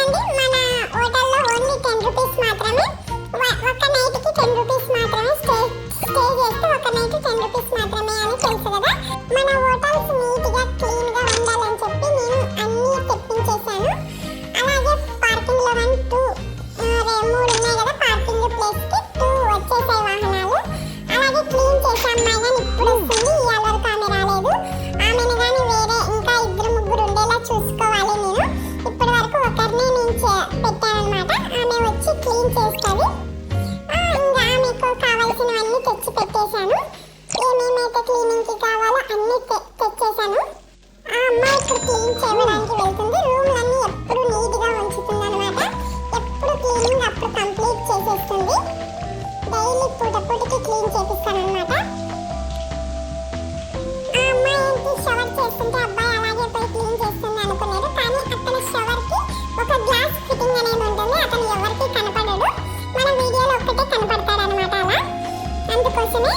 చూడండి మన హోటల్లో ఓన్లీ 10 రూపీస్ మాత్రమే. ఒక నైట్ కి 10 రూపీస్ మాత్రమే స్టే చేస్తే ఒక నైట్ 10 రూపీస్ మాత్రమే అని తెలుసు కదా. మన హోటల్స్ నీట్ గా క్లీన్ గా ఉండాలని చెప్పి నేను అన్ని తెప్పించేసాను. అలాగే పార్కింగ్ లో 1 2 3 ఉన్నాయి కదా, పార్కింగ్ ప్లేస్ కి 2 వచ్చేసాయి వాహనాలు. అలాగే క్లీన్ చేసే అమ్మాయి కానీ ఇప్పుడు వస్తుంది, ఇవాళ వరకు ఆమె రాలేదు. ఆమెను కానీ వేరే ఇంకా 2 3 ఉండేలా చూసుకోవాలి నేను. ఇప్పటి వరకు ఒకరినే నేను పెట్టాను అనమాట. ఆమె వచ్చి క్లీన్ చేస్తుంది. ఇంకా ఆమెకు కావాల్సినవన్నీ తెచ్చి పెట్టేశాను. ఏమేమైతే క్లీనింగ్ కి కావాలో అన్ని తెచ్చేసాను. ఆ అమ్మాయి ఇప్పుడు క్లీన్ చేయడానికి వెళ్తుంది. రూమ్లన్నీ ఎప్పుడు నీట్ గా ఉంచుతుంది అనమాట. ఎప్పుడు క్లీనింగ్ అప్పుడు కంప్లీట్ చేసేస్తుంది. డైలీ పూటకి క్లీన్ చేపిస్తాను అనమాట. ఆ అమ్మాయి ఏంటి షవర్ చేస్తుంటే అబ్బాయి అలాగే పోయి క్లీన్ చేస్తుంది అనుకున్నారు. కానీ అతని షవర్ కి ఒక గ్లాస్ ఫిట్టింగ్ అనేది ఉంటుంది. అతను ఎవరికి కనపడడు, మన వీడియోలో ఒక్కటే కనపడతాడు అనమాట. అలా అందుకోసమే